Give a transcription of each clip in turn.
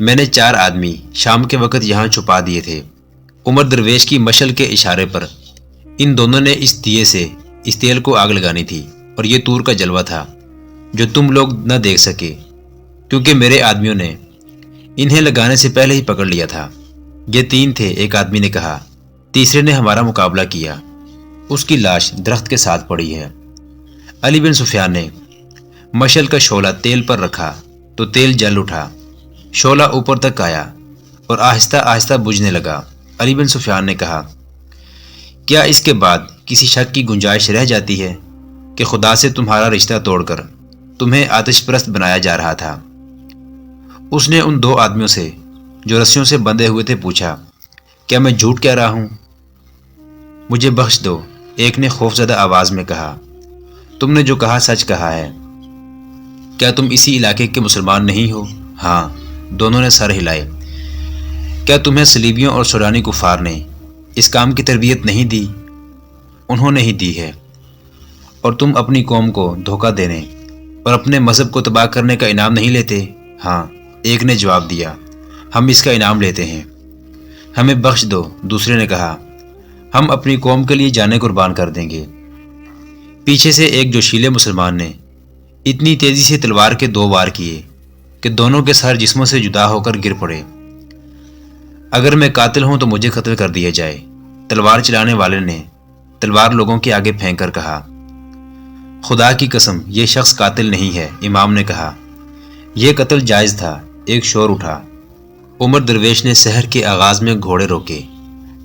میں نے 4 آدمی شام کے وقت یہاں چھپا دیے تھے۔ عمر درویش کی مشل کے اشارے پر ان دونوں نے اس دیے سے اس تیل کو آگ لگانی تھی، اور یہ طور کا جلوہ تھا جو تم لوگ نہ دیکھ سکے، کیونکہ میرے آدمیوں نے انہیں لگانے سے پہلے ہی پکڑ لیا تھا۔ یہ 3 تھے، ایک آدمی نے کہا۔ تیسرے نے ہمارا مقابلہ کیا، اس کی لاش درخت کے ساتھ پڑی ہے۔ علی بن سفیان نے مشل کا شعلہ تیل پر رکھا تو تیل جل اٹھا، شعلہ اوپر تک آیا اور آہستہ آہستہ بجھنے لگا۔ علی بن سفیان نے کہا، کیا اس کے بعد کسی شک کی گنجائش رہ جاتی ہے کہ خدا سے تمہارا رشتہ توڑ کر تمہیں آتش پرست بنایا جا رہا تھا؟ اس نے ان 2 آدمیوں سے جو رسیوں سے بندھے ہوئے تھے پوچھا، کیا میں جھوٹ کہہ رہا ہوں؟ مجھے بخش دو، ایک نے خوفزدہ آواز میں کہا۔ تم نے جو کہا سچ کہا ہے۔ کیا تم اسی علاقے کے مسلمان نہیں ہو؟ ہاں، دونوں نے سر ہلائے۔ کیا تمہیں صلیبیوں اور سورانی کفار نے اس کام کی تربیت نہیں دی؟ انہوں نے ہی دی ہے۔ اور تم اپنی قوم کو دھوکہ دینے اور اپنے مذہب کو تباہ کرنے کا انعام نہیں لیتے؟ ہاں، ایک نے جواب دیا، ہم اس کا انعام لیتے ہیں۔ ہمیں بخش دو، دوسرے نے کہا، ہم اپنی قوم کے لیے جانیں قربان کر دیں گے۔ پیچھے سے ایک جوشیلے مسلمان نے اتنی تیزی سے تلوار کے 2 وار کیے کہ دونوں کے سر جسموں سے جدا ہو کر گر پڑے۔ اگر میں قاتل ہوں تو مجھے قتل کر دیا جائے، تلوار چلانے والے نے تلوار لوگوں کے آگے پھینک کر کہا۔ خدا کی قسم، یہ شخص قاتل نہیں ہے، امام نے کہا۔ یہ قتل جائز تھا، ایک شور اٹھا۔ عمر درویش نے سحر کے آغاز میں گھوڑے روکے،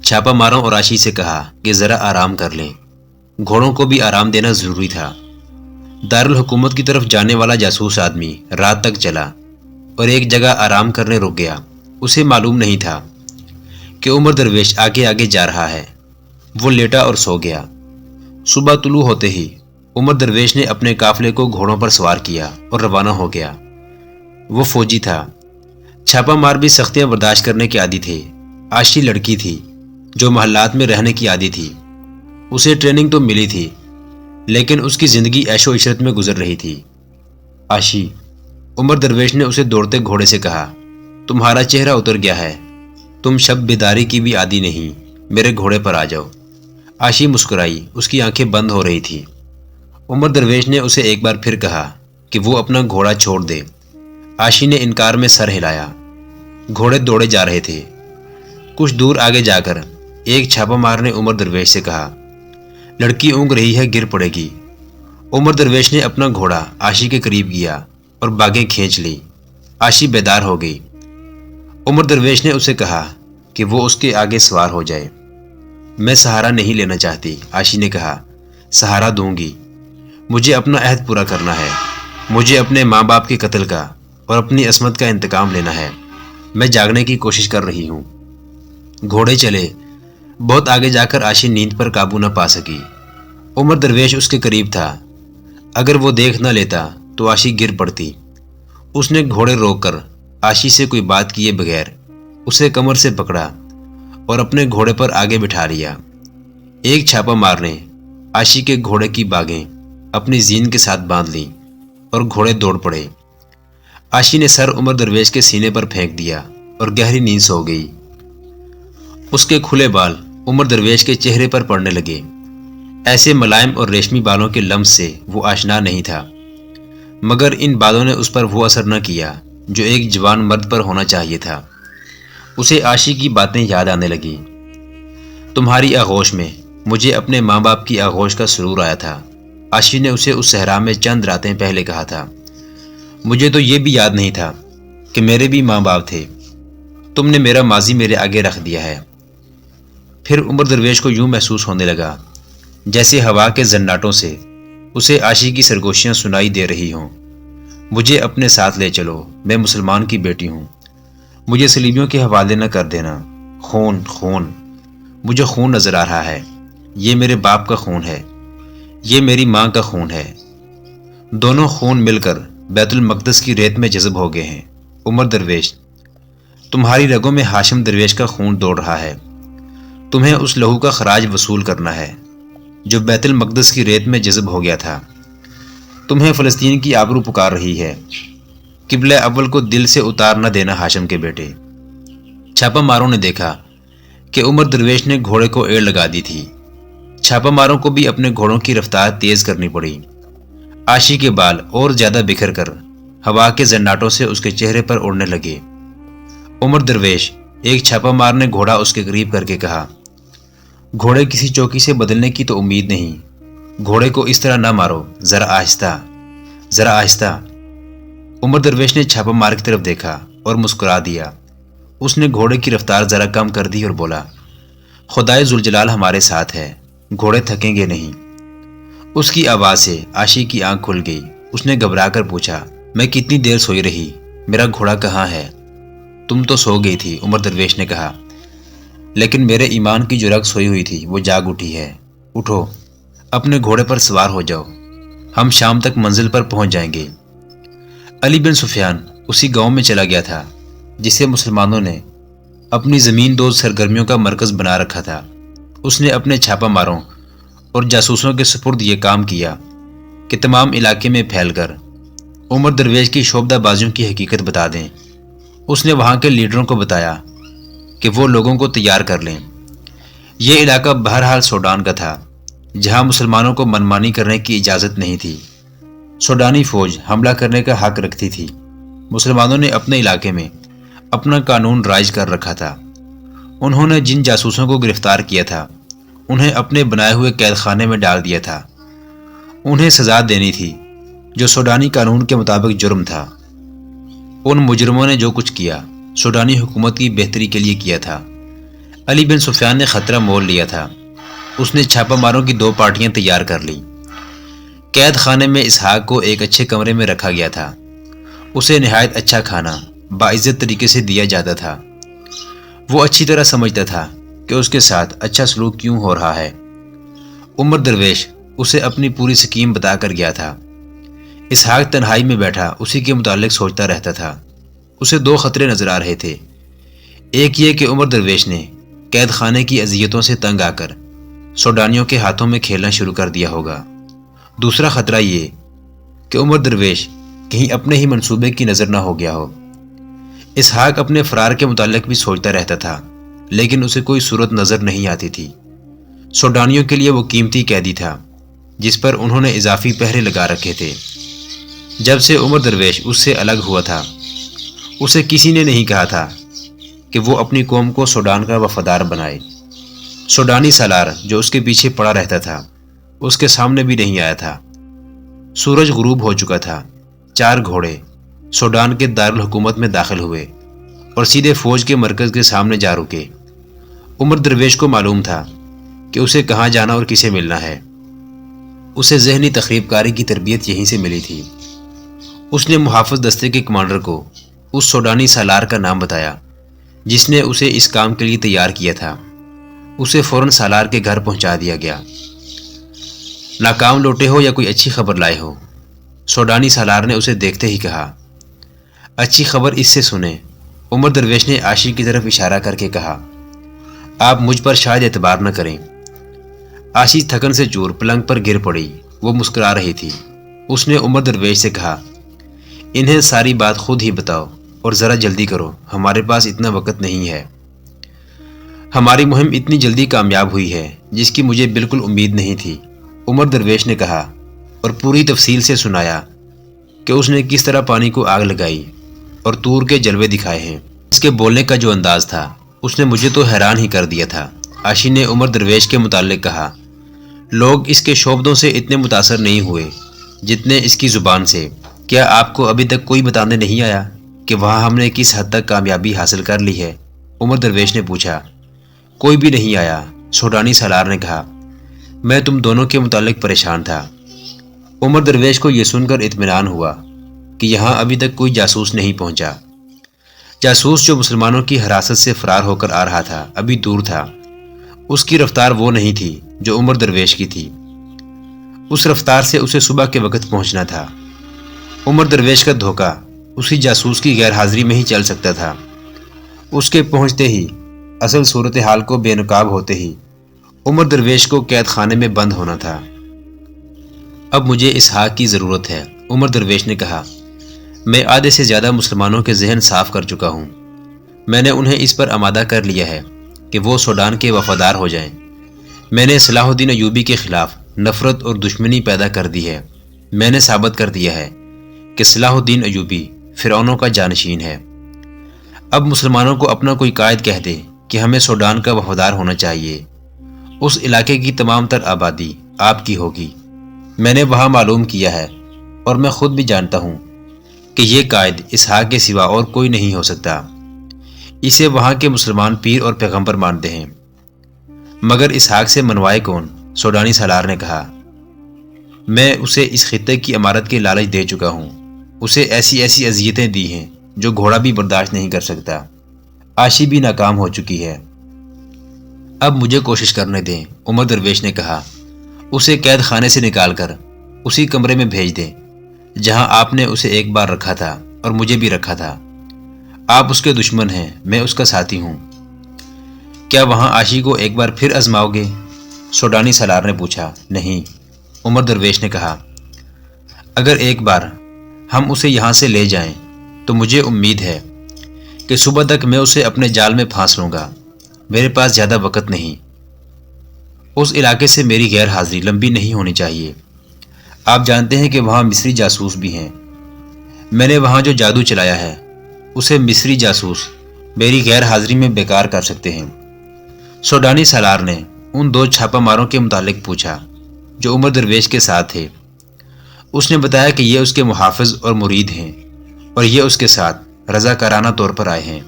چھاپہ ماروں اور عاشی سے کہا کہ ذرا آرام کر لیں۔ گھوڑوں کو بھی آرام دینا ضروری تھا۔ دارالحکومت کی طرف جانے والا جاسوس آدمی رات تک چلا اور ایک جگہ آرام کرنے رک گیا۔ اسے معلوم نہیں تھا کہ عمر درویش آگے آگے جا رہا ہے۔ وہ لیٹا اور سو گیا۔ صبح طلوع ہوتے ہی عمر درویش نے اپنے قافلے کو گھوڑوں پر سوار کیا اور روانہ ہو گیا۔ وہ فوجی تھا، چھاپا مار بھی سختیاں برداشت کرنے کے عادی تھے۔ عاشی لڑکی تھی جو محلات میں رہنے کی عادی تھی۔ اسے ٹریننگ تو ملی تھی، لیکن اس کی زندگی عیش و عشرت میں گزر رہی تھی۔ عاشی، عمر درویش نے اسے دوڑتے گھوڑے سے کہا، تمہارا چہرہ اتر گیا ہے، تم شب بیداری کی بھی عادی نہیں، میرے گھوڑے پر آ جاؤ۔ عاشی مسکرائی، اس کی آنکھیں بند ہو رہی تھی۔ عمر درویش نے اسے ایک بار پھر کہا کہ وہ اپنا گھوڑا چھوڑ دے۔ عاشی نے انکار میں سر ہلایا۔ گھوڑے دوڑے جا رہے تھے۔ کچھ دور آگے جا کر ایک چھاپا مار نے عمر درویش سے کہا، لڑکی اونگ رہی ہے، گر پڑے گی۔ عمر درویش نے اپنا گھوڑا عاشی کے قریب کیا اور باگیں کھینچ لی۔ عاشی بیدار ہو گئی۔ عمر درویش نے اسے کہا کہ وہ اس کے آگے سوار ہو جائے۔ میں سہارا نہیں لینا چاہتی، عاشی نے کہا۔ سہارا دوں گی، مجھے اپنا عہد پورا کرنا ہے۔ مجھے اپنے ماں باپ کے قتل کا اور اپنی عصمت کا انتقام لینا ہے۔ میں جاگنے کی کوشش کر رہی ہوں۔ گھوڑے چلے۔ بہت آگے جا کر عاشی نیند پر قابو نہ پا سکی۔ عمر درویش اس کے قریب تھا۔ اگر وہ دیکھ نہ لیتا تو عاشی گر پڑتی۔ اس نے گھوڑے روک کر عاشی سے کوئی بات کیے بغیر اسے کمر سے پکڑا اور اپنے گھوڑے پر آگے بٹھا لیا۔ ایک چھاپا مار نے عاشی کے گھوڑے کی باگیں اپنی زین کے ساتھ باندھ لیں اور گھوڑے دوڑ پڑے۔ عاشی نے سر عمر درویش کے سینے پر پھینک دیا اور گہری نیند سو گئی۔ اس کے کھلے بال عمر درویش کے چہرے پر پڑنے لگے۔ ایسے ملائم اور ریشمی بالوں کے لمس سے وہ آشنا نہیں تھا، مگر ان بالوں نے اس پر وہ اثر نہ کیا جو ایک جوان مرد پر ہونا چاہیے تھا۔ اسے عاشی کی باتیں یاد آنے لگیں۔ تمہاری آغوش میں مجھے اپنے ماں باپ کی آغوش کا سرور آیا تھا، عاشی نے اسے اس صحرا میں چند راتیں پہلے کہا تھا۔ مجھے تو یہ بھی یاد نہیں تھا کہ میرے بھی ماں باپ تھے۔ تم نے میرا ماضی میرے آگے رکھ دیا ہے۔ پھر عمر درویش کو یوں محسوس ہونے لگا جیسے ہوا کے زناٹوں سے اسے عاشی کی سرگوشیاں سنائی دے رہی ہوں۔ مجھے اپنے ساتھ لے چلو، میں مسلمان کی بیٹی ہوں، مجھے صلیبیوں کے حوالے نہ کر دینا۔ خون خون، مجھے خون نظر آ رہا ہے۔ یہ میرے باپ کا خون ہے، یہ میری ماں کا خون ہے۔ دونوں خون مل کر بیت المقدس کی ریت میں جذب ہو گئے ہیں۔ عمر درویش، تمہاری رگوں میں ہاشم درویش کا خون دوڑ رہا ہے۔ تمہیں اس لہو کا خراج وصول کرنا ہے جو بیت المقدس کی ریت میں جذب ہو گیا تھا۔ تمہیں فلسطین کی آبرو پکار رہی ہے۔ قبلہ اول کو دل سے اتار نہ دینا ہاشم کے بیٹے۔ چھاپا ماروں نے دیکھا کہ عمر درویش نے گھوڑے کو ایڑ لگا دی تھی۔ چھاپا ماروں کو بھی اپنے گھوڑوں کی رفتار تیز کرنی پڑی۔ عاشی کے بال اور زیادہ بکھر کر ہوا کے زناٹوں سے اس کے چہرے پر اڑنے لگے۔ عمر درویش ایک چھاپا مار نے گھوڑا اس کے قریب کر کے کہا، گھوڑے کسی چوکی سے بدلنے کی تو امید نہیں، گھوڑے کو اس طرح نہ مارو، ذرا آہستہ، ذرا آہستہ۔ عمر درویش نے چھاپا مار کی طرف دیکھا اور مسکرا دیا۔ اس نے گھوڑے کی رفتار ذرا کم کر دی اور بولا، خدائے ذوالجلال ہمارے ساتھ ہے، گھوڑے تھکیں گے نہیں۔ اس کی آواز سے عاشی کی آنکھ کھل گئی۔ اس نے گھبرا کر پوچھا، میں کتنی دیر سوئی رہی، میرا گھوڑا کہاں ہے؟ تم تو سو گئی تھی، عمر درویش نے کہا، لیکن میرے ایمان کی جو رگ سوئی ہوئی تھی وہ جاگ اٹھی ہے۔ اٹھو، اپنے گھوڑے پر سوار ہو جاؤ، ہم شام تک منزل پر پہنچ جائیں گے۔ علی بن سفیان اسی گاؤں میں چلا گیا تھا جسے مسلمانوں نے اپنی زمین دوز سرگرمیوں کا مرکز بنا رکھا تھا۔ اس نے اپنے چھاپا ماروں اور جاسوسوں کے سپرد یہ کام کیا کہ تمام علاقے میں پھیل کر عمر درویش کی شعبدہ بازیوں کی حقیقت بتا دیں۔ اس نے وہاں کے لیڈروں کو بتایا کہ وہ لوگوں کو تیار کر لیں۔ یہ علاقہ بہرحال سوڈان کا تھا، جہاں مسلمانوں کو منمانی کرنے کی اجازت نہیں تھی۔ سوڈانی فوج حملہ کرنے کا حق رکھتی تھی۔ مسلمانوں نے اپنے علاقے میں اپنا قانون رائج کر رکھا تھا۔ انہوں نے جن جاسوسوں کو گرفتار کیا تھا انہیں اپنے بنائے ہوئے قید خانے میں ڈال دیا تھا۔ انہیں سزا دینی تھی جو سوڈانی قانون کے مطابق جرم تھا۔ ان مجرموں نے جو کچھ کیا سوڈانی حکومت کی بہتری کے لیے کیا تھا۔ علی بن سفیان نے خطرہ مول لیا تھا۔ اس نے چھاپا ماروں کی 2 پارٹیاں تیار کر لیں۔ قید خانے میں اسحاق کو ایک اچھے کمرے میں رکھا گیا تھا۔ اسے نہایت اچھا کھانا باعزت طریقے سے دیا جاتا تھا۔ وہ اچھی طرح سمجھتا تھا کہ اس کے ساتھ اچھا سلوک کیوں ہو رہا ہے۔ عمر درویش اسے اپنی پوری سکیم بتا کر گیا تھا۔ اسحاق تنہائی میں بیٹھا اسی کے متعلق سوچتا رہتا تھا۔ اسے 2 خطرے نظر آ رہے تھے۔ ایک یہ کہ عمر درویش نے قید خانے کی اذیتوں سے تنگ آ کر سوڈانیوں کے ہاتھوں میں کھیلنا شروع کر دیا ہوگا۔ دوسرا خطرہ یہ کہ عمر درویش کہیں اپنے ہی منصوبے کی نظر نہ ہو گیا ہو۔ اسحاق اپنے فرار کے متعلق بھی سوچتا رہتا تھا، لیکن اسے کوئی صورت نظر نہیں آتی تھی۔ سوڈانیوں کے لیے وہ قیمتی قیدی تھا جس پر انہوں نے اضافی پہرے لگا رکھے تھے۔ جب سے عمر درویش اس سے الگ ہوا تھا اسے کسی نے نہیں کہا تھا کہ وہ اپنی قوم کو سوڈان کا وفادار بنائے۔ سوڈانی سالار جو اس کے پیچھے پڑا رہتا تھا اس کے سامنے بھی نہیں آیا تھا۔ سورج غروب ہو چکا تھا۔ 4 گھوڑے سوڈان کے دارالحکومت میں داخل ہوئے اور سیدھے فوج کے مرکز کے سامنے جا رکے۔ عمر درویش کو معلوم تھا کہ اسے کہاں جانا اور کسے ملنا ہے۔ اسے ذہنی تخریب کاری کی تربیت یہیں سے ملی تھی۔ اس نے محافظ دستے کے کمانڈر کو اس سوڈانی سالار کا نام بتایا جس نے اسے اس کام کے لیے تیار کیا تھا۔ اسے فوراً سالار کے گھر پہنچا دیا گیا۔ ناکام لوٹے ہو یا کوئی اچھی خبر لائے ہو؟ سوڈانی سالار نے اسے دیکھتے ہی کہا۔ اچھی خبر اس سے سنیں۔ عمر درویش نے عاشی کی طرف اشارہ کر کے کہا، آپ مجھ پر شاید اعتبار نہ کریں۔ عاشی تھکن سے چور پلنگ پر گر پڑی۔ وہ مسکرا رہی تھی۔ اس نے عمر درویش سے کہا، انہیں ساری بات خود ہی بتاؤ اور ذرا جلدی کرو، ہمارے پاس اتنا وقت نہیں ہے۔ ہماری مہم اتنی جلدی کامیاب ہوئی ہے جس کی مجھے بالکل امید نہیں تھی، عمر درویش نے کہا اور پوری تفصیل سے سنایا کہ اس نے کس طرح پانی کو آگ لگائی اور طور کے جلوے دکھائے ہیں۔ اس کے بولنے کا جو انداز تھا اس نے مجھے تو حیران ہی کر دیا تھا۔ عاشی نے عمر درویش کے متعلق کہا، لوگ اس کے شعبدوں سے اتنے متاثر نہیں ہوئے جتنے اس کی زبان سے۔ کیا آپ کو ابھی تک کوئی بتانے نہیں آیا کہ وہاں ہم نے کس حد تک کامیابی حاصل کر لی ہے؟ عمر درویش نے پوچھا۔ کوئی بھی نہیں آیا، سوڈانی سالار نے کہا۔ میں تم دونوں کے متعلق پریشان تھا۔ عمر درویش کو یہ سن کر اطمینان ہوا کہ یہاں ابھی تک کوئی جاسوس نہیں پہنچا۔ جاسوس جو مسلمانوں کی حراست سے فرار ہو کر آ رہا تھا ابھی دور تھا۔ اس کی رفتار وہ نہیں تھی جو عمر درویش کی تھی۔ اس رفتار سے اسے صبح کے وقت پہنچنا تھا۔ عمر درویش کا دھوکہ اسی جاسوس کی غیر حاضری میں ہی چل سکتا تھا۔ اس کے پہنچتے ہی، اصل صورتحال کو بے نقاب ہوتے ہی، عمر درویش کو قید خانے میں بند ہونا تھا۔ اب مجھے اسحاق کی ضرورت ہے، عمر درویش نے کہا۔ میں آدھے سے زیادہ مسلمانوں کے ذہن صاف کر چکا ہوں۔ میں نے انہیں اس پر آمادہ کر لیا ہے کہ وہ سوڈان کے وفادار ہو جائیں۔ میں نے صلاح الدین ایوبی کے خلاف نفرت اور دشمنی پیدا کر دی ہے۔ میں نے ثابت کر دیا ہے کہ صلاح الدین ایوبی فرعونوں کا جانشین ہے۔ اب مسلمانوں کو اپنا کوئی قائد کہہ دے کہ ہمیں سوڈان کا وفادار ہونا چاہیے، اس علاقے کی تمام تر آبادی آپ کی ہوگی۔ میں نے وہاں معلوم کیا ہے اور میں خود بھی جانتا ہوں کہ یہ قائد اسحاق کے سوا اور کوئی نہیں ہو سکتا۔ اسے وہاں کے مسلمان پیر اور پیغمبر مانتے ہیں، مگر اسحاق سے منوائے کون؟ سوڈانی سالار نے کہا۔ میں اسے اس خطے کی امارت کے لالچ دے چکا ہوں، اسے ایسی ایسی اذیتیں دی ہیں جو گھوڑا بھی برداشت نہیں کر سکتا۔ عاشی بھی ناکام ہو چکی ہے۔ اب مجھے کوشش کرنے دیں، عمر درویش نے کہا۔ اسے قید خانے سے نکال کر اسی کمرے میں بھیج دیں جہاں آپ نے اسے ایک بار رکھا تھا اور مجھے بھی رکھا تھا۔ آپ اس کے دشمن ہیں، میں اس کا ساتھی ہوں۔ کیا وہاں عاشی کو ایک بار پھر آزماؤ گے؟ سوڈانی سالار نے پوچھا۔ نہیں، عمر درویش نے کہا۔ اگر ایک بار ہم اسے یہاں سے لے جائیں تو مجھے امید ہے کہ صبح تک میں اسے اپنے جال میں پھانس لوں گا۔ میرے پاس زیادہ وقت نہیں۔ اس علاقے سے میری غیر حاضری لمبی نہیں ہونی چاہیے۔ آپ جانتے ہیں کہ وہاں مصری جاسوس بھی ہیں۔ میں نے وہاں جو جادو چلایا ہے اسے مصری جاسوس میری غیر حاضری میں بیکار کر سکتے ہیں۔ سوڈانی سالار نے ان دو چھاپہ ماروں کے متعلق پوچھا جو عمر درویش کے ساتھ تھے۔ اس نے بتایا کہ یہ اس کے محافظ اور مرید ہیں اور یہ اس کے ساتھ رضاکارانہ طور پر آئے ہیں۔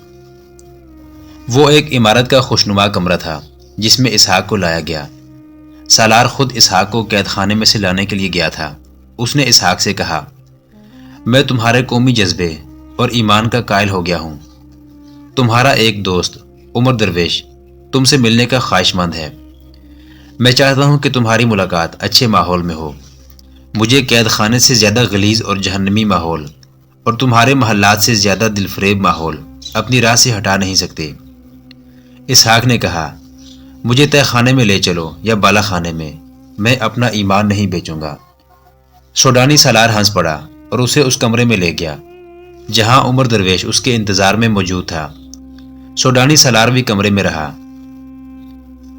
وہ ایک عمارت کا خوشنما کمرہ تھا جس میں اسحاق کو لایا گیا۔ سالار خود اسحاق کو قید خانے میں سے لانے کے لیے گیا تھا۔ اس نے اسحاق سے کہا، میں تمہارے قومی جذبے اور ایمان کا قائل ہو گیا ہوں۔ تمہارا ایک دوست عمر درویش تم سے ملنے کا خواہش مند ہے۔ میں چاہتا ہوں کہ تمہاری ملاقات اچھے ماحول میں ہو۔ مجھے قید خانے سے زیادہ غلیظ اور جہنمی ماحول اور تمہارے محلات سے زیادہ دلفریب ماحول اپنی راہ سے ہٹا نہیں سکتے۔ اسحاق نے کہا، مجھے تہ خانے میں لے چلو یا بالا خانے میں اپنا ایمان نہیں بیچوں گا۔ سوڈانی سالار ہنس پڑا اور اسے اس کمرے میں لے گیا جہاں عمر درویش اس کے انتظار میں موجود تھا۔ سوڈانی سالار بھی کمرے میں رہا۔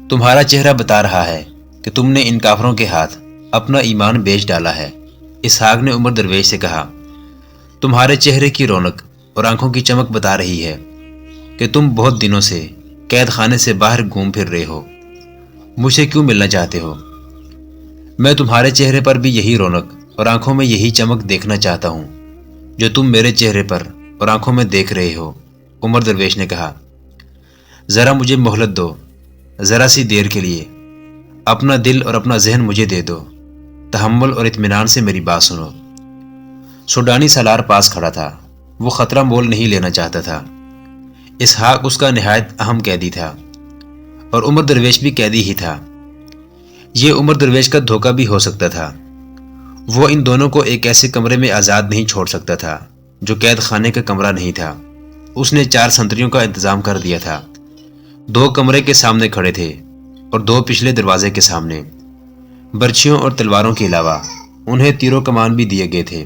تمہارا چہرہ بتا رہا ہے کہ تم نے ان کافروں کے ہاتھ اپنا ایمان بیچ ڈالا ہے، اسحاق نے عمر درویش سے کہا۔ تمہارے چہرے کی رونق اور آنکھوں کی چمک بتا رہی ہے کہ تم بہت دنوں سے قید خانے سے باہر گھوم پھر رہے ہو۔ مجھ سے کیوں ملنا چاہتے ہو؟ میں تمہارے چہرے پر بھی یہی رونق اور آنکھوں میں یہی چمک دیکھنا چاہتا ہوں جو تم میرے چہرے پر اور آنکھوں میں دیکھ رہے ہو، عمر درویش نے کہا۔ ذرا مجھے مہلت دو، ذرا سی دیر کے لیے اپنا دل اور اپنا ذہن مجھے دے دو، تحمل اور اطمینان سے میری بات سنو۔ سوڈانی سالار پاس کھڑا تھا، وہ خطرہ مول نہیں لینا چاہتا تھا۔ اسحاق اس کا نہایت اہم قیدی تھا اور عمر درویش بھی قیدی ہی تھا۔ یہ عمر درویش کا دھوکہ بھی ہو سکتا تھا۔ وہ ان دونوں کو ایک ایسے کمرے میں آزاد نہیں چھوڑ سکتا تھا جو قید خانے کا کمرہ نہیں تھا۔ اس نے 4 سنتریوں کا انتظام کر دیا تھا، 2 کمرے کے سامنے کھڑے تھے اور 2 پچھلے دروازے کے سامنے۔ برچھیوں اور تلواروں کے علاوہ انہیں تیر و کمان بھی دیے گئے تھے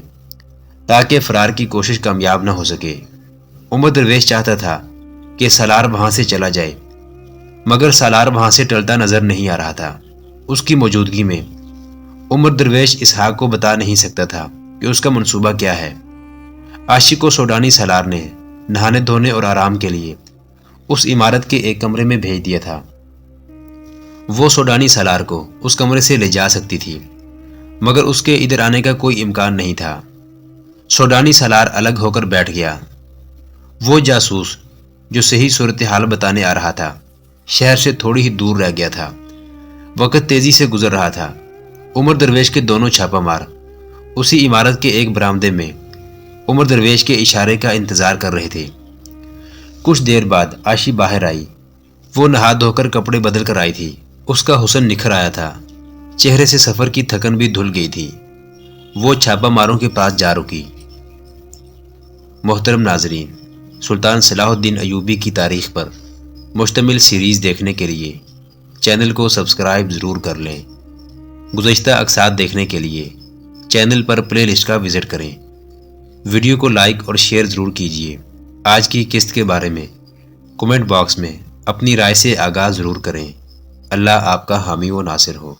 تاکہ فرار کی کوشش کامیاب نہ ہو سکے۔ عمر درویش چاہتا تھا کہ سالار وہاں سے چلا جائے، مگر سالار وہاں سے ٹلتا نظر نہیں آ رہا تھا۔ اس کی موجودگی میں عمر درویش اسحاق کو بتا نہیں سکتا تھا کہ اس کا منصوبہ کیا ہے۔ عاشق کو سوڈانی سالار نے نہانے دھونے اور آرام کے لیے اس عمارت کے ایک کمرے میں بھیج دیا تھا۔ وہ سوڈانی سالار کو اس کمرے سے لے جا سکتی تھی، مگر اس کے ادھر آنے کا کوئی امکان نہیں تھا۔ سوڈانی سالار الگ ہو کر بیٹھ گیا۔ وہ جاسوس جو صحیح صورتحال بتانے آ رہا تھا شہر سے تھوڑی ہی دور رہ گیا تھا۔ وقت تیزی سے گزر رہا تھا۔ عمر درویش کے دونوں چھاپہ مار اسی عمارت کے ایک برآمدے میں عمر درویش کے اشارے کا انتظار کر رہے تھے۔ کچھ دیر بعد عاشی باہر آئی۔ وہ نہا دھو کر کپڑے بدل کر آئی تھی۔ اس کا حسن نکھر آیا تھا، چہرے سے سفر کی تھکن بھی دھل گئی تھی۔ وہ چھاپہ ماروں کے پاس جا رکی۔ محترم ناظرین، سلطان صلاح الدین ایوبی کی تاریخ پر مشتمل سیریز دیکھنے کے لیے چینل کو سبسکرائب ضرور کر لیں۔ گزشتہ اقساط دیکھنے کے لیے چینل پر پلے لسٹ کا وزٹ کریں۔ ویڈیو کو لائک اور شیئر ضرور کیجیے۔ آج کی قسط کے بارے میں کمنٹ باکس میں اپنی رائے سے آغاز ضرور کریں۔ اللہ آپ کا حامی و ناصر ہو۔